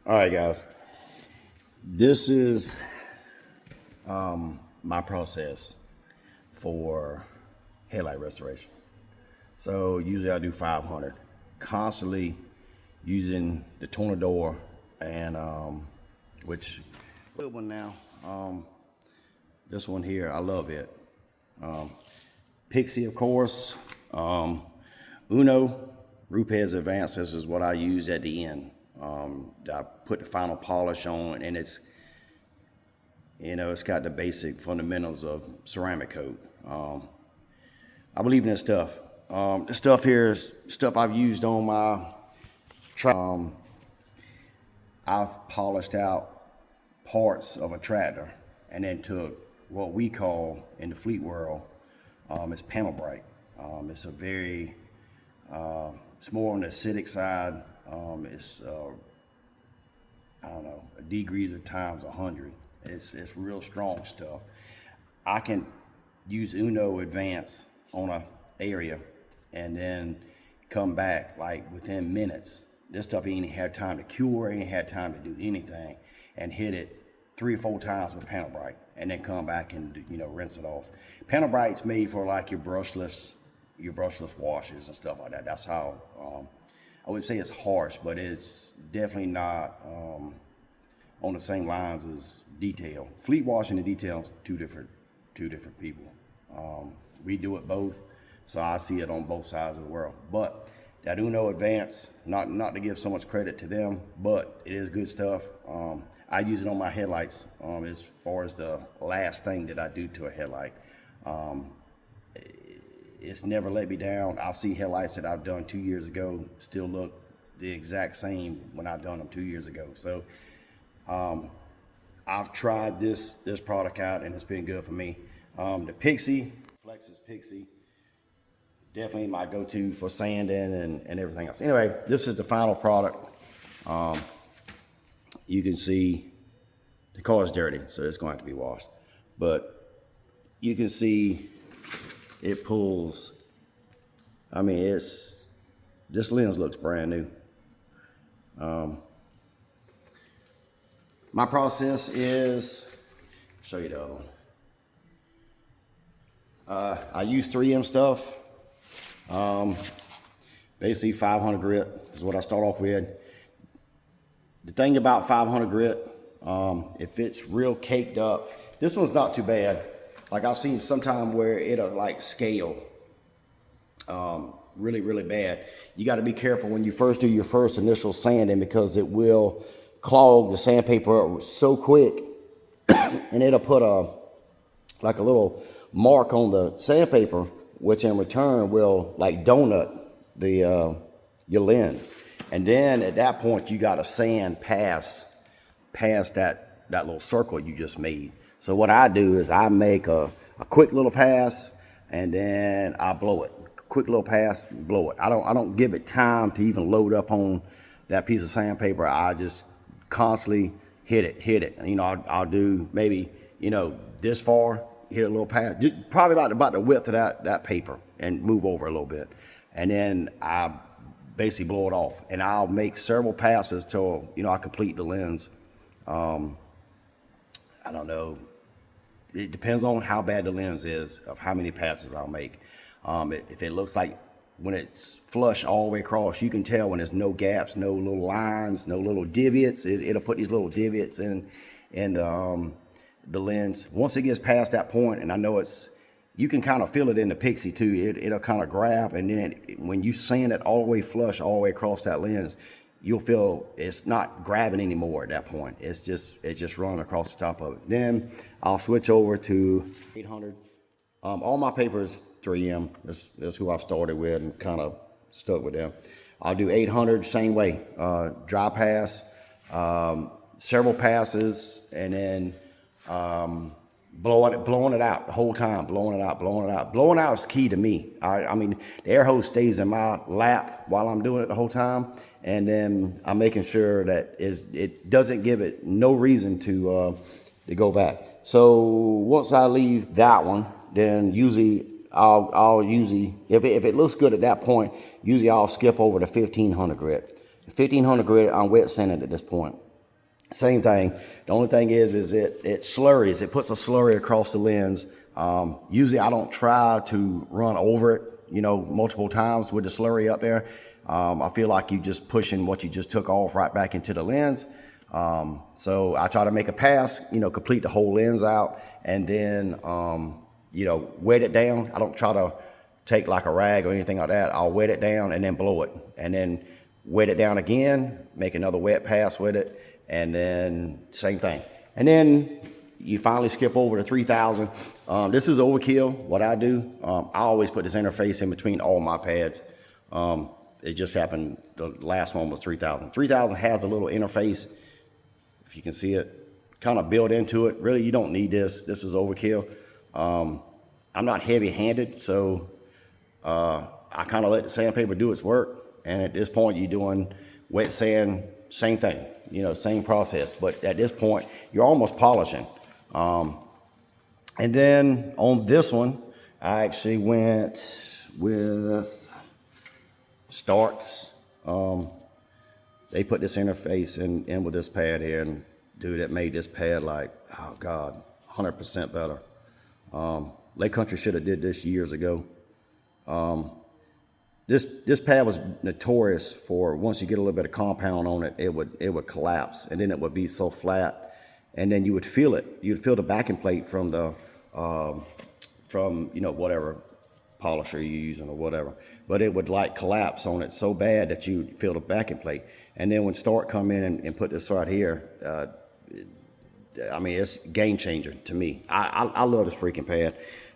All right, guys. This is my process for headlight restoration. So usually I do 500, constantly using the Tornador and which good one now. This one here, I love it. Pixie, of course. Uno, Rupes Advanced. This is what I use at the end. I put the final polish on, and it's got the basic fundamentals of ceramic coat. I believe in this stuff. This stuff here is stuff I've used on my truck. I've polished out parts of a tractor and then took what we call in the fleet world, it's panel bright. It's a very, it's more on the acidic side. It's I don't know, degrees of times 100. It's real strong stuff. I can use Uno Advance on a area and then come back like within minutes. This stuff ain't had time to cure, ain't had time to do anything, and hit it 3 or 4 times with panel bright, and then come back and rinse it off. Panel bright's made for like your brushless washes and stuff like that. That's how. I would say it's harsh, but it's definitely not on the same lines as detail. Fleet washing and detail is two different people. We do it both, so I see it on both sides of the world. But that Uno Advance, not to give so much credit to them, but it is good stuff. I use it on my headlights as far as the last thing that I do to a headlight. It's never let me down. I'll see headlights that I've done 2 years ago still look the exact same when I've done them 2 years ago. So I've tried this product out, and it's been good for me. The Pixie, Flex's Pixie, definitely my go-to for sanding and everything else. Anyway, this is the final product. You can see the car is dirty, so it's going to have to be washed. But you can see it pulls. I mean, this lens looks brand new. My process is, show you the other one. I use 3M stuff. Basically 500 grit is what I start off with. The thing about 500 grit, if it's real caked up, this one's not too bad. Like I've seen sometime where it'll like scale really, really bad. You got to be careful when you first do your first initial sanding, because it will clog the sandpaper up so quick and it'll put a little mark on the sandpaper, which in return will like donut the your lens. And then at that point you got to sand past that little circle you just made. So what I do is I make a quick little pass, and then I blow it. Quick little pass, blow it. I don't give it time to even load up on that piece of sandpaper. I just constantly hit it. And, I'll do maybe this far, hit a little pass, just probably about the width of that paper, and move over a little bit, and then I basically blow it off. And I'll make several passes till I complete the lens. I don't know. It depends on how bad the lens is, of how many passes I'll make. If it looks like when it's flush all the way across, you can tell when there's no gaps, no little lines, no little divots. It'll put these little divots in the lens. Once it gets past that point, and I know you can kind of feel it in the Pixie too. It'll kind of grab, and then when you sand it all the way flush, all the way across that lens, you'll feel it's not grabbing anymore at that point. It's just running across the top of it. Then I'll switch over to 800. All my paper is 3M. That's who I started with and kind of stuck with them. I'll do 800 same way. Dry pass, several passes, and then blowing it out the whole time. Blowing it out. Blowing out is key to me. I mean, the air hose stays in my lap while I'm doing it the whole time. And then I'm making sure that it doesn't give it no reason to go back. So once I leave that one, then usually I'll usually, if it looks good at that point, usually I'll skip over to 1500 grit. 1500 grit, I'm wet sanding at this point. Same thing. The only thing is it slurries. It puts a slurry across the lens. Usually I don't try to run over it, multiple times with the slurry up there. I feel like you just pushing what you just took off right back into the lens. So I try to make a pass, complete the whole lens out, and then, wet it down. I don't try to take like a rag or anything like that. I'll wet it down and then blow it, and then wet it down again, make another wet pass with it, and then same thing. And then you finally skip over to 3000. This is overkill. What I do, I always put this interface in between all my pads. It just happened, the last one was 3000. 3000 has a little interface, if you can see it, kind of built into it. Really, you don't need this. This is overkill. I'm not heavy-handed, so I kind of let the sandpaper do its work. And at this point, you're doing wet sand, same thing, same process. But at this point, you're almost polishing. And then on this one, I actually went with Starks. They put this interface in with this pad here, and dude, it made this pad like, oh God, 100% better. Lake Country should have did this years ago. This pad was notorious for, once you get a little bit of compound on it, it would collapse, and then it would be so flat, and then you would feel it. You'd feel the backing plate from the whatever polisher you're using or whatever, but it would like collapse on it so bad that you'd feel the backing plate. And then when Stark come in and put this right here, I mean, it's game changer to me. I love this freaking pad.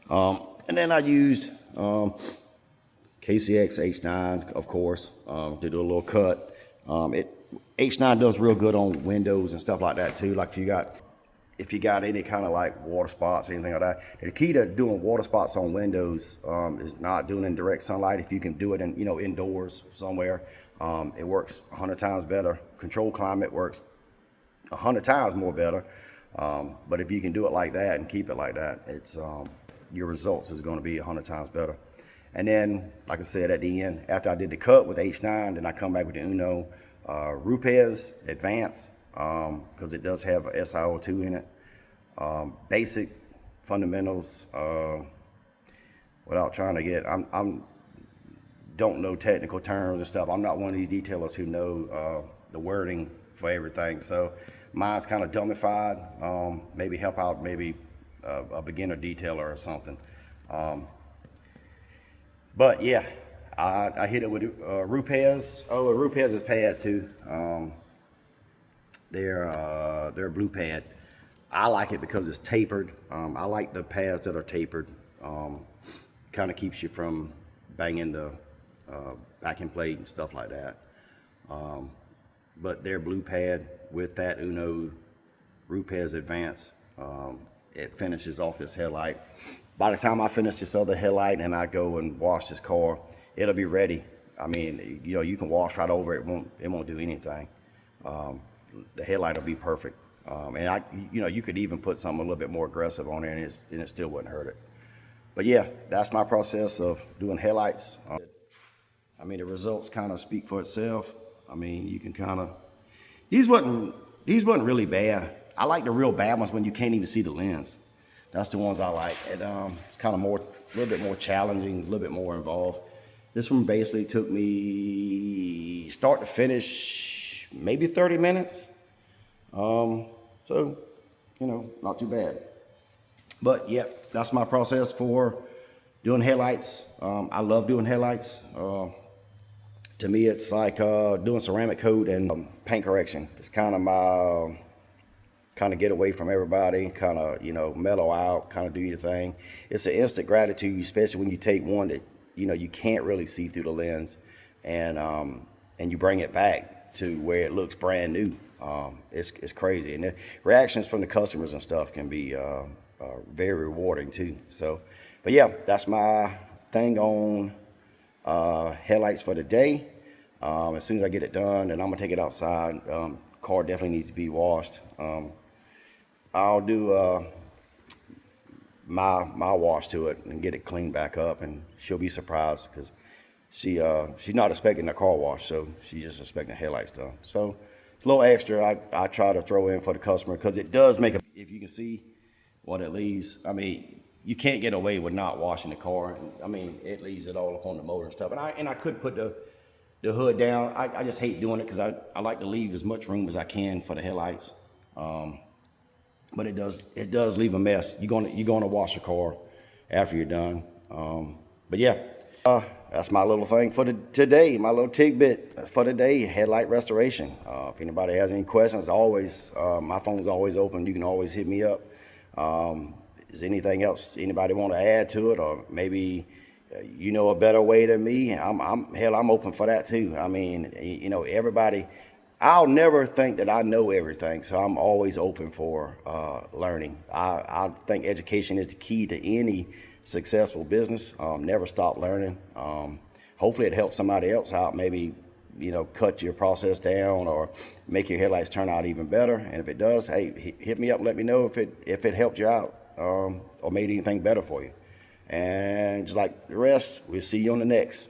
And then I used KCX H9, of course, to do a little cut. H9 does real good on windows and stuff like that too. Like if you got any kind of like water spots or anything like that. The key to doing water spots on windows is not doing it in direct sunlight. If you can do it in indoors somewhere, it works 100 times better. Controlled climate works 100 times more better. But if you can do it like that and keep it like that, it's your results is going to be 100 times better. And then, like I said, at the end, after I did the cut with H9, then I come back with the Uno Rupes Advance, because it does have a SiO2 in it. Basic fundamentals, without trying to get, don't know technical terms and stuff. I'm not one of these detailers who know the wording for everything. So mine's kind of dumbified, maybe help out maybe a beginner detailer or something. But yeah, I hit it with Rupes. Oh, Rupes is pad too. They're blue pad. I like it because it's tapered. I like the pads that are tapered. Kind of keeps you from banging the backing plate and stuff like that. But their blue pad with that Uno Rupes Advance, it finishes off this headlight. By the time I finish this other headlight and I go and wash this car, it'll be ready. I mean, you can wash right over it. It won't do anything. The headlight will be perfect. And you could even put something a little bit more aggressive on it, and it still wouldn't hurt it. But yeah, that's my process of doing headlights. I mean, the results kind of speak for itself. I mean, you can kind of, these wasn't really bad. I like the real bad ones when you can't even see the lens. That's the ones I like. It's kind of a little bit more challenging, a little bit more involved. This one basically took me start to finish maybe 30 minutes. So, not too bad. But yeah, that's my process for doing headlights. I love doing headlights. To me, it's like doing ceramic coat and paint correction. It's kind of my get away from everybody, kind of, mellow out, kind of do your thing. It's an instant gratitude, especially when you take one that, you can't really see through the lens, and you bring it back to where it looks brand new. It's crazy. And the reactions from the customers and stuff can be very rewarding too. So, but yeah, that's my thing on headlights for the day. As soon as I get it done, then I'm gonna take it outside. Car definitely needs to be washed. I'll do my wash to it and get it cleaned back up, and she'll be surprised because she's not expecting a car wash, so she's just expecting headlights done. So as little extra I try to throw in for the customer, because it does make a, if you can see what it leaves, I mean, you can't get away with not washing the car. I mean, it leaves it all up on the motor and stuff. And I could put the hood down. I just hate doing it, because I like to leave as much room as I can for the headlights. But it does leave a mess. You're gonna wash your car after you're done. But yeah, that's my little thing for today. My little tidbit for today: headlight restoration. If anybody has any questions, always my phone's always open. You can always hit me up. Is anything else anybody want to add to it, or maybe you know a better way than me? I'm open for that too. I mean, you know, everybody. I'll never think that I know everything, so I'm always open for learning. I think education is the key to any successful business. Never stop learning. Hopefully it helps somebody else out, maybe, you know, cut your process down or make your headlights turn out even better. And if it does, hey, hit me up and let me know if it helped you out, or made anything better for you. And just like the rest, we'll see you on the next.